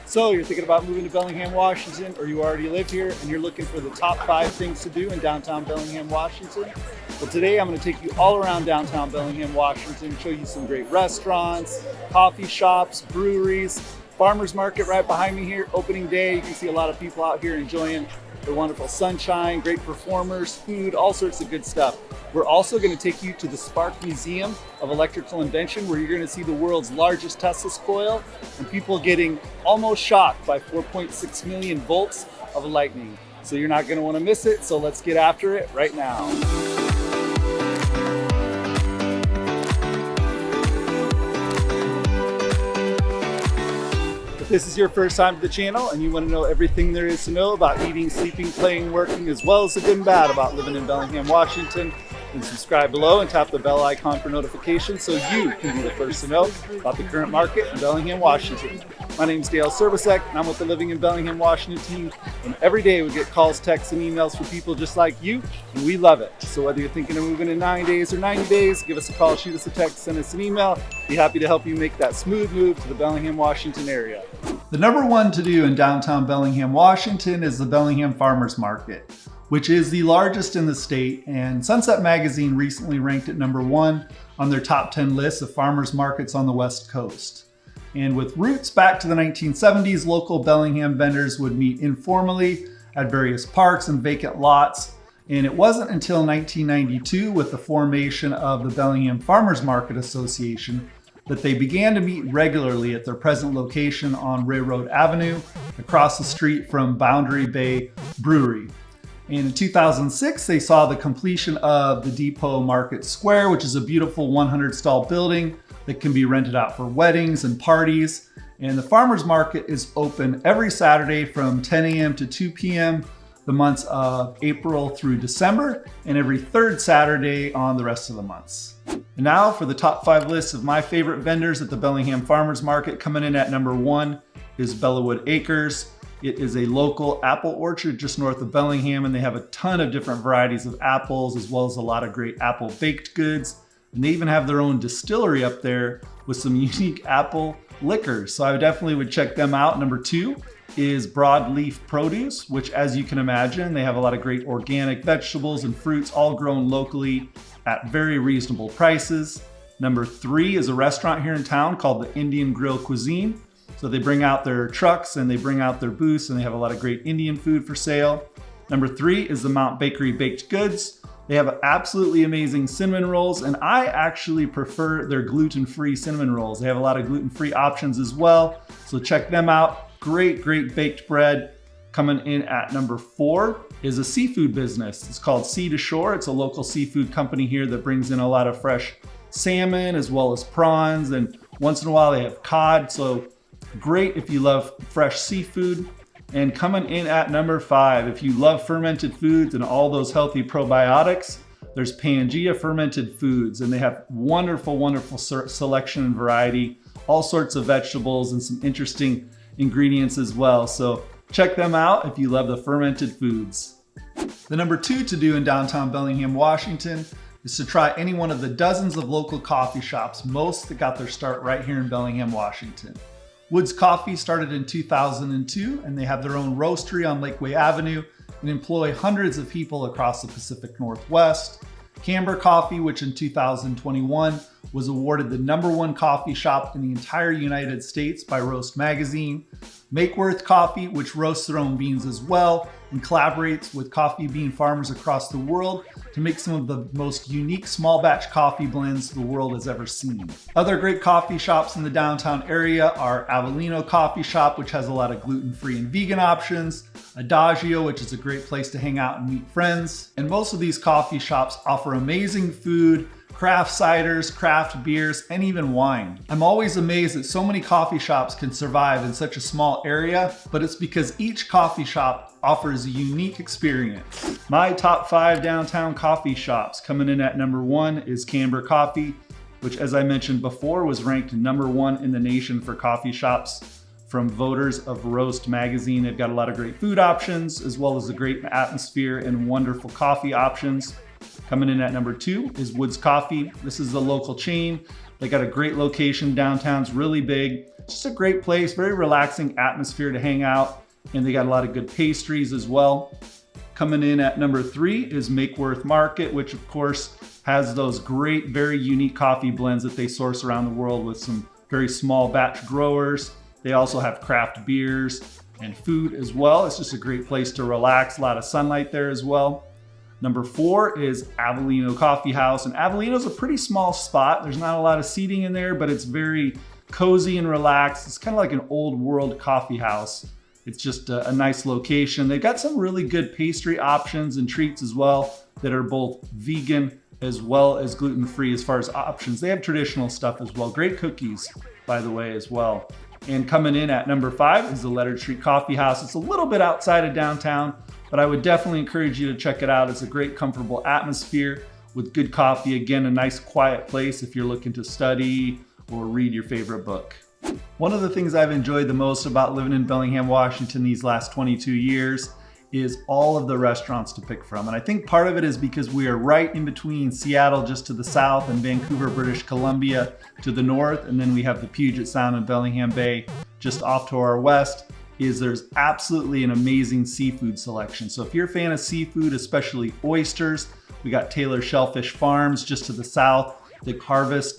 So you're thinking about moving to Bellingham, Washington, or you already live here and you're looking for the top 5 things to do in downtown Bellingham, Washington? Well, today I'm going to take you all around downtown Bellingham, Washington, show you some great restaurants, coffee shops, breweries, farmers market right behind me here, opening day. You can see a lot of people out here enjoying the wonderful sunshine, great performers, food, all sorts of good stuff. We're also going to take you to the Spark Museum of Electrical Invention, where you're going to see the world's largest Tesla coil and people getting almost shocked by 4.6 million volts of lightning. So you're not going to want to miss it. So let's get after it right now. If this is your first time to the channel and you want to know everything there is to know about eating, sleeping, playing, working, as well as the good and bad about living in Bellingham, Washington, then subscribe below and tap the bell icon for notifications so you can be the first to know about the current market in Bellingham, Washington. My name is Dale Servicek and I'm with the Living in Bellingham, Washington team. And every day we get calls, texts, and emails from people just like you, and we love it. So whether you're thinking of moving in 9 days or 90 days, give us a call, shoot us a text, send us an email. Be happy to help you make that smooth move to the Bellingham, Washington area. The number one to do in downtown Bellingham, Washington is the Bellingham Farmers Market, which is the largest in the state, and Sunset Magazine recently ranked it number 1 on their top 10 list of farmers markets on the West Coast. And with roots back to the 1970s, local Bellingham vendors would meet informally at various parks and vacant lots. And it wasn't until 1992, with the formation of the Bellingham Farmers Market Association, that they began to meet regularly at their present location on Railroad Avenue, across the street from Boundary Bay Brewery. And in 2006, they saw the completion of the Depot Market Square, which is a beautiful 100-stall building that can be rented out for weddings and parties. And the farmers market is open every Saturday from 10 a.m. to 2 p.m. the months of April through December, and every third Saturday on the rest of the months. And now for the top 5 lists of my favorite vendors at the Bellingham Farmers Market. Coming in at number 1 is Bellawood Acres. It is a local apple orchard just north of Bellingham, and they have a ton of different varieties of apples, as well as a lot of great apple baked goods. And they even have their own distillery up there with some unique apple liquors. So I definitely would check them out. Number 2 is Broadleaf Produce, which, as you can imagine, they have a lot of great organic vegetables and fruits, all grown locally at very reasonable prices. Number 3 is a restaurant here in town called the Indian Grill Cuisine. So they bring out their trucks and they bring out their booths, and they have a lot of great Indian food for sale. Number 3 is the Mount Bakery Baked Goods. They have absolutely amazing cinnamon rolls, and I actually prefer their gluten-free cinnamon rolls. They have a lot of gluten-free options as well, so check them out. Great baked bread. Coming in at number 4 is a seafood business. It's called Sea to Shore. It's a local seafood company here that brings in a lot of fresh salmon as well as prawns, and once in a while they have cod, so great if you love fresh seafood. And coming in at number 5, if you love fermented foods and all those healthy probiotics, there's Pangea Fermented Foods, and they have wonderful selection and variety, all sorts of vegetables and some interesting ingredients as well. So check them out if you love the fermented foods. The number 2 to do in downtown Bellingham, Washington is to try any one of the dozens of local coffee shops, most that got their start right here in Bellingham, Washington. Woods Coffee started in 2002, and they have their own roastery on Lakeway Avenue and employ hundreds of people across the Pacific Northwest. Camber Coffee, which in 2021 was awarded the number 1 coffee shop in the entire United States by Roast Magazine. Makeworth Coffee, which roasts their own beans as well and collaborates with coffee bean farmers across the world to make some of the most unique small batch coffee blends the world has ever seen. Other great coffee shops in the downtown area are Avellino Coffee Shop, which has a lot of gluten-free and vegan options, Adagio, which is a great place to hang out and meet friends. And most of these coffee shops offer amazing food, craft ciders, craft beers, and even wine. I'm always amazed that so many coffee shops can survive in such a small area, but it's because each coffee shop offers a unique experience. My top 5 downtown coffee shops. Coming in at number 1 is Camber Coffee, which, as I mentioned before, was ranked number 1 in the nation for coffee shops from voters of Roast Magazine. They've got a lot of great food options, as well as a great atmosphere and wonderful coffee options. Coming in at number 2 is Woods Coffee. This is a local chain They got a great location downtown. It's really big. It's just a great place, very relaxing atmosphere to hang out. And they got a lot of good pastries as well. Coming in at number 3 is Makeworth Market, which of course has those great, very unique coffee blends that they source around the world with some very small batch growers. They also have craft beers and food as well. It's just a great place to relax, a lot of sunlight there as well. Number 4 is Avellino Coffee House, and Avellino's a pretty small spot. There's not a lot of seating in there, but it's very cozy and relaxed. It's kind of like an old world coffee house. It's just a nice location. They've got some really good pastry options and treats as well that are both vegan as well as gluten-free as far as options. They have traditional stuff as well. Great cookies, by the way, as well. And coming in at number 5 is the Leonard Street Coffee House. It's a little bit outside of downtown, but I would definitely encourage you to check it out. It's a great, comfortable atmosphere with good coffee. Again, a nice quiet place if you're looking to study or read your favorite book. One of the things I've enjoyed the most about living in Bellingham, Washington these last 22 years is all of the restaurants to pick from. And I think part of it is because we are right in between Seattle just to the south and Vancouver, British Columbia to the north. And then we have the Puget Sound and Bellingham Bay just off to our west. There's absolutely an amazing seafood selection. So if you're a fan of seafood, especially oysters, we got Taylor Shellfish Farms just to the south. They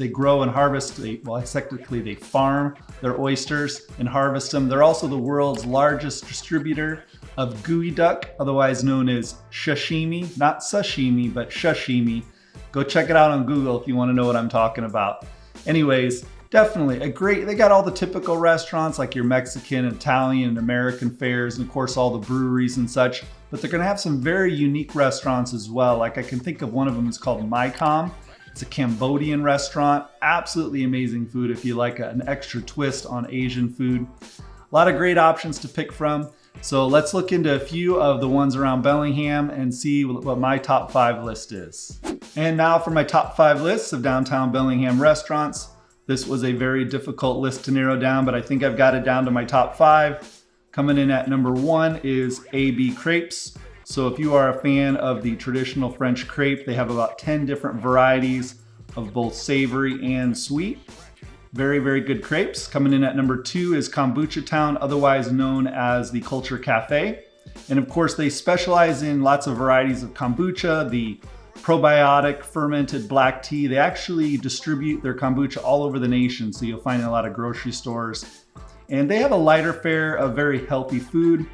grow and harvest, technically they farm their oysters and harvest them. They're also the world's largest distributor of geoduck, otherwise known as sashimi, not sashimi, but sashimi. Go check it out on Google if you want to know what I'm talking about. Anyways, definitely they got all the typical restaurants like your Mexican, Italian, and American fares, and of course all the breweries and such, but they're gonna have some very unique restaurants as well. Like I can think of one of them is called Mycom. It's a Cambodian restaurant, absolutely amazing food if you like an extra twist on Asian food. A lot of great options to pick from. So let's look into a few of the ones around Bellingham and see what my top 5 list is. And now for my top 5 lists of downtown Bellingham restaurants. This was a very difficult list to narrow down, but I think I've got it down to my top 5. Coming in at number 1 is AB Crepes. So if you are a fan of the traditional French crepe, they have about 10 different varieties of both savory and sweet. Very, very good crepes. Coming in at number 2 is Kombucha Town, otherwise known as the Culture Cafe. And of course, they specialize in lots of varieties of kombucha, the probiotic fermented black tea. They actually distribute their kombucha all over the nation, so you'll find in a lot of grocery stores. And they have a lighter fare of very healthy food.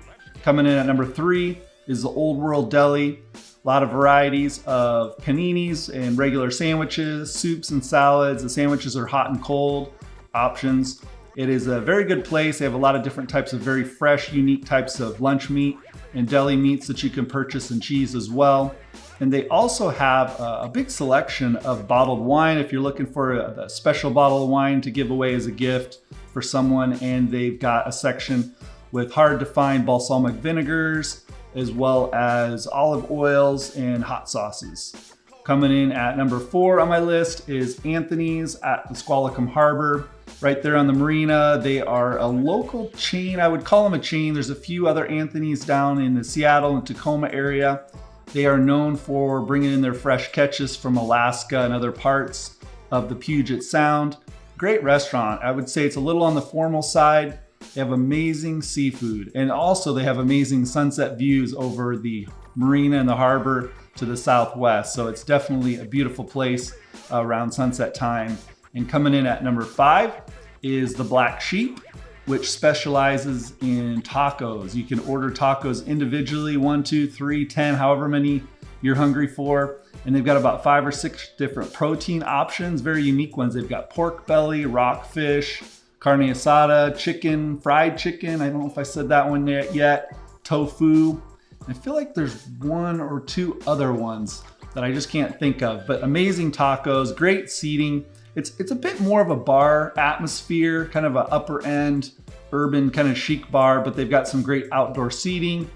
Coming in at number 3 is the Old World Deli. A lot of varieties of paninis and regular sandwiches, soups and salads. The sandwiches are hot and cold options. It is a very good place. They have a lot of different types of very fresh, unique types of lunch meat and deli meats that you can purchase, and cheese as well. And they also have a big selection of bottled wine if you're looking for a special bottle of wine to give away as a gift for someone. And they've got a section with hard to find balsamic vinegars, as well as olive oils and hot sauces. Coming in at number 4 on my list is Anthony's at the Squalicum Harbor, right there on the marina. They are a local chain. I would call them a chain. There's a few other Anthony's down in the Seattle and Tacoma area. They are known for bringing in their fresh catches from Alaska and other parts of the Puget Sound. Great restaurant. I would say it's a little on the formal side. They have amazing seafood, and also they have amazing sunset views over the marina and the harbor to the southwest. So it's definitely a beautiful place around sunset time. And coming in at number 5 is the Black Sheep, which specializes in tacos. You can order tacos individually, 1, 2, 3, 10, however many you're hungry for. And they've got about 5 or 6 different protein options, very unique ones. They've got pork belly, rockfish, carne asada, chicken, fried chicken. I don't know if I said that one yet. Tofu. I feel like there's 1 or 2 other ones that I just can't think of, but amazing tacos, great seating. It's a bit more of a bar atmosphere, kind of an upper end, urban kind of chic bar, but they've got some great outdoor seating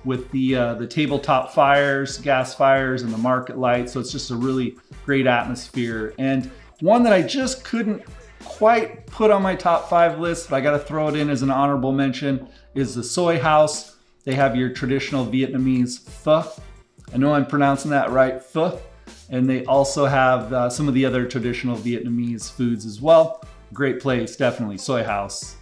with the tabletop fires, gas fires, and the market lights. So it's just a really great atmosphere. And one that I just couldn't quite put on my top 5 list, but I got to throw it in as an honorable mention, is the Soy House. They have your traditional Vietnamese pho. I know I'm pronouncing that right, pho. And they also have some of the other traditional Vietnamese foods as well. Great place, definitely, Soy House.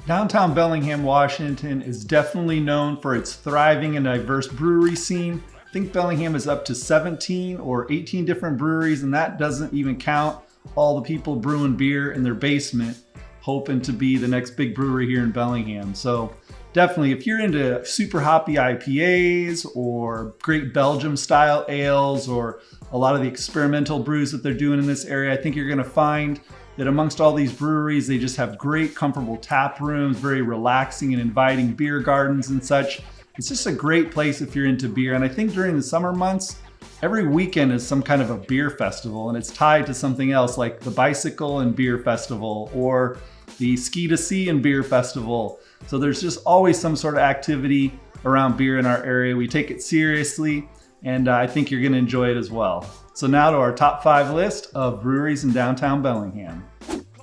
Downtown Bellingham, Washington is definitely known for its thriving and diverse brewery scene. I think Bellingham is up to 17 or 18 different breweries, and that doesn't even count all the people brewing beer in their basement, hoping to be the next big brewery here in Bellingham. So definitely, if you're into super hoppy IPAs or great Belgium style ales or a lot of the experimental brews that they're doing in this area, I think you're gonna find that amongst all these breweries, they just have great, comfortable tap rooms, very relaxing and inviting beer gardens and such. It's just a great place if you're into beer. And I think during the summer months, every weekend is some kind of a beer festival, and it's tied to something else like the Bicycle and Beer Festival or the Ski to Sea and Beer Festival. So there's just always some sort of activity around beer in our area. We take it seriously, and I think you're gonna enjoy it as well. So now to our top 5 list of breweries in downtown Bellingham.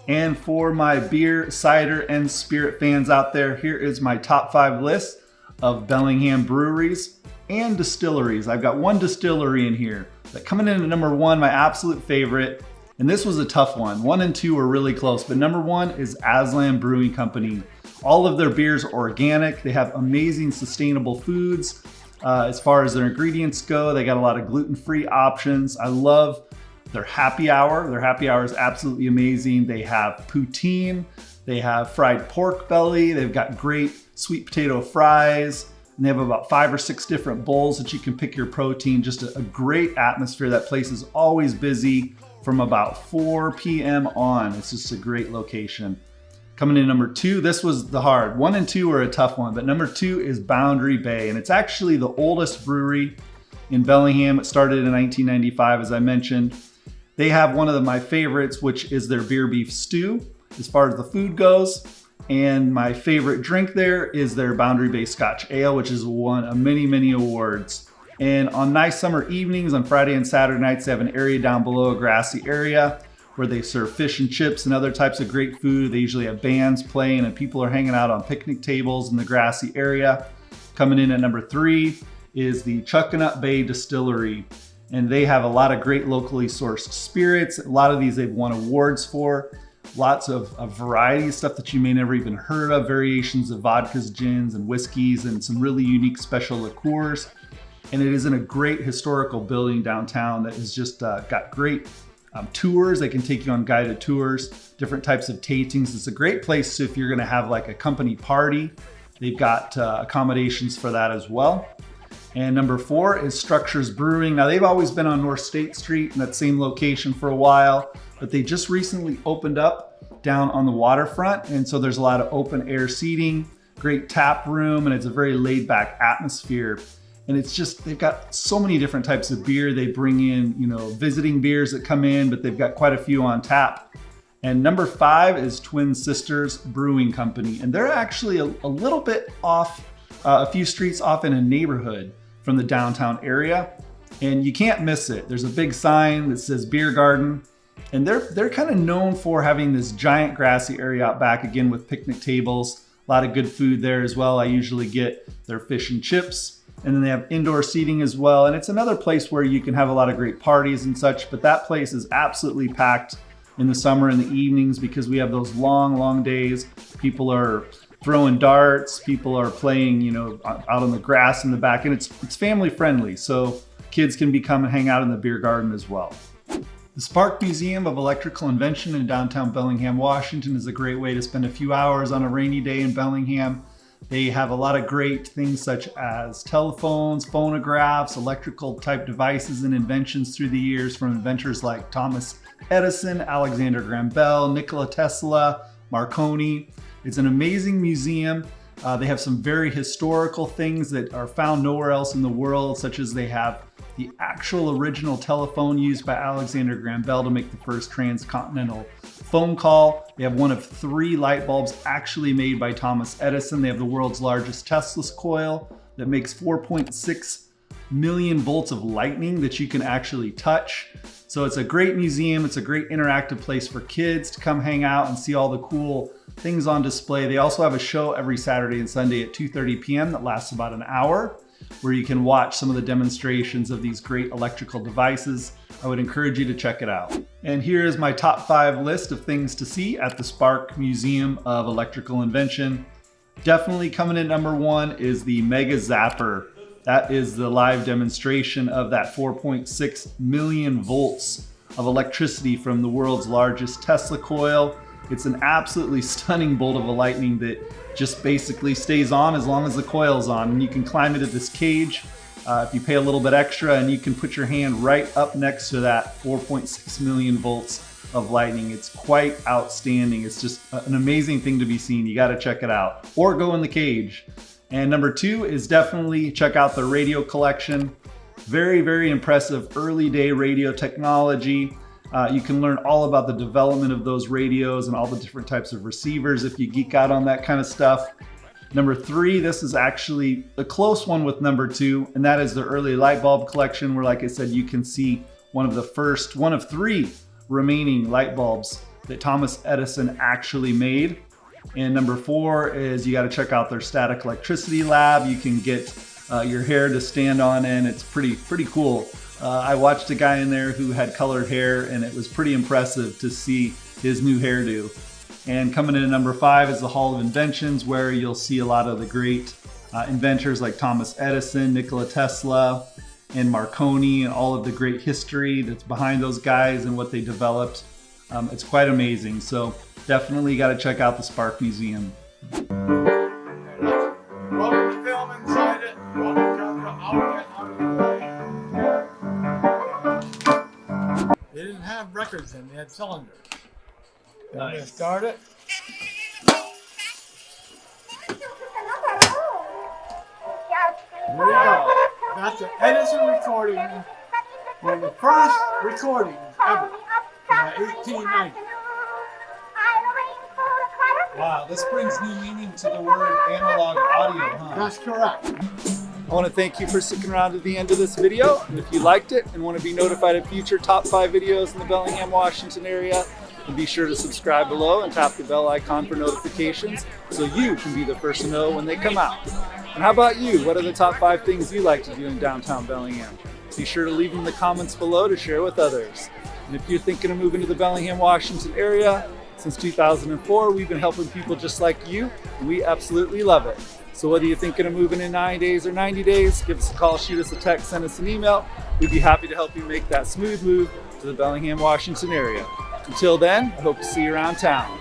And for my beer, cider, and spirit fans out there, here is my top 5 list of Bellingham breweries and distilleries. I've got one distillery in here that coming in at number 1, my absolute favorite, and this was a tough one. 1 and 2 were really close, but number 1 is Aslan Brewing Company. All of their beers are organic. They have amazing sustainable foods. As far as their ingredients go, they got a lot of gluten-free options. I love their happy hour. Their happy hour is absolutely amazing. They have poutine, they have fried pork belly, they've got great sweet potato fries, and they have about 5 or 6 different bowls that you can pick your protein. Just a great atmosphere. That place is always busy from about 4 p.m. on. It's just a great location. Coming in number 2, this was the hard. 1 and 2 are a tough one, but number 2 is Boundary Bay, and it's actually the oldest brewery in Bellingham. It started in 1995, as I mentioned. They have one of my favorites, which is their beer beef stew, as far as the food goes. And my favorite drink there is their Boundary Bay Scotch Ale, which has won many, many awards. And on nice summer evenings, on Friday and Saturday nights, they have an area down below, a grassy area, where they serve fish and chips and other types of great food. They usually have bands playing and people are hanging out on picnic tables in the grassy area. Coming in at number 3 is the Chuckanut Bay Distillery. And they have a lot of great locally sourced spirits. A lot of these they've won awards for. Lots of variety of stuff that you may never even heard of. Variations of vodkas, gins, and whiskeys, and some really unique special liqueurs. And it is in a great historical building downtown that has just got great tours. They can take you on guided tours, different types of tastings. It's a great place if you're gonna have like a company party. They've got accommodations for that as well. And number 4 is Structures Brewing. Now they've always been on North State Street in that same location for a while, but they just recently opened up down on the waterfront. And so there's a lot of open air seating, great tap room, and it's a very laid back atmosphere. And it's just, they've got so many different types of beer. They bring in, visiting beers that come in, but they've got quite a few on tap. And number 5 is Twin Sisters Brewing Company. And they're actually a little bit off, a few streets off in a neighborhood from the downtown area. And you can't miss it. There's a big sign that says Beer Garden. And they're kind of known for having this giant grassy area out back, again, with picnic tables. A lot of good food there as well. I usually get their fish and chips. And then they have indoor seating as well. And it's another place where you can have a lot of great parties and such, but that place is absolutely packed in the summer and the evenings because we have those long, long days. People are throwing darts, people are playing, out on the grass in the back, and it's family friendly. So kids can come and hang out in the beer garden as well. The Spark Museum of Electrical Invention in downtown Bellingham, Washington is a great way to spend a few hours on a rainy day in Bellingham. They have a lot of great things such as telephones, phonographs, electrical type devices and inventions through the years from inventors like Thomas Edison, Alexander Graham Bell, Nikola Tesla, Marconi. It's an amazing museum. They have some very historical things that are found nowhere else in the world, such as they have the actual original telephone used by Alexander Graham Bell to make the first transcontinental phone call. They have one of 3 light bulbs actually made by Thomas Edison. They have the world's largest Tesla's coil that makes 4.6 million volts of lightning that you can actually touch. So it's a great museum. It's a great interactive place for kids to come hang out and see all the cool things on display. They also have a show every Saturday and Sunday at 2:30 p.m. that lasts about an hour. where you can watch some of the demonstrations of these great electrical devices. I would encourage you to check it out. And here is my top 5 list of things to see at the Spark Museum of Electrical Invention. Definitely coming in number 1 is the Mega Zapper. That is the live demonstration of that 4.6 million volts of electricity from the world's largest Tesla coil. It's an absolutely stunning bolt of lightning that just basically stays on as long as the coil's on. And you can climb into this cage if you pay a little bit extra, and you can put your hand right up next to that 4.6 million volts of lightning. It's quite outstanding. It's just an amazing thing to be seen. You got to check it out or go in the cage. And number 2 is definitely check out the radio collection. Very, very impressive early day radio technology. You can learn all about the development of those radios and all the different types of receivers if you geek out on that kind of stuff. Number 3, this is actually a close one with number 2, and that is the early light bulb collection, where, like I said, you can see one of 3 remaining light bulbs that Thomas Edison actually made. And number 4 is you got to check out their static electricity lab. You can get your hair to stand on end. It's pretty cool. I watched a guy in there who had colored hair, and it was pretty impressive to see his new hairdo. And coming in at number 5 is the Hall of Inventions, where you'll see a lot of the great inventors like Thomas Edison, Nikola Tesla, and Marconi, and all of the great history that's behind those guys and what they developed. It's quite amazing. So definitely got to check out the Spark Museum. They didn't have records then, they had cylinders. Nice. They start it. There you go. That's an Edison recording. One of the first recordings ever from 1890. Wow, this brings new meaning to the word analog audio, huh? That's correct. I want to thank you for sticking around to the end of this video. And if you liked it and want to be notified of future top 5 videos in the Bellingham, Washington area, then be sure to subscribe below and tap the bell icon for notifications so you can be the first to know when they come out. And how about you? What are the top 5 things you like to do in downtown Bellingham? Be sure to leave them in the comments below to share with others. And if you're thinking of moving to the Bellingham, Washington area, since 2004, we've been helping people just like you, and we absolutely love it. So whether you're thinking of moving in 9 days or 90 days, give us a call, shoot us a text, send us an email. We'd be happy to help you make that smooth move to the Bellingham, Washington area. Until then, I hope to see you around town.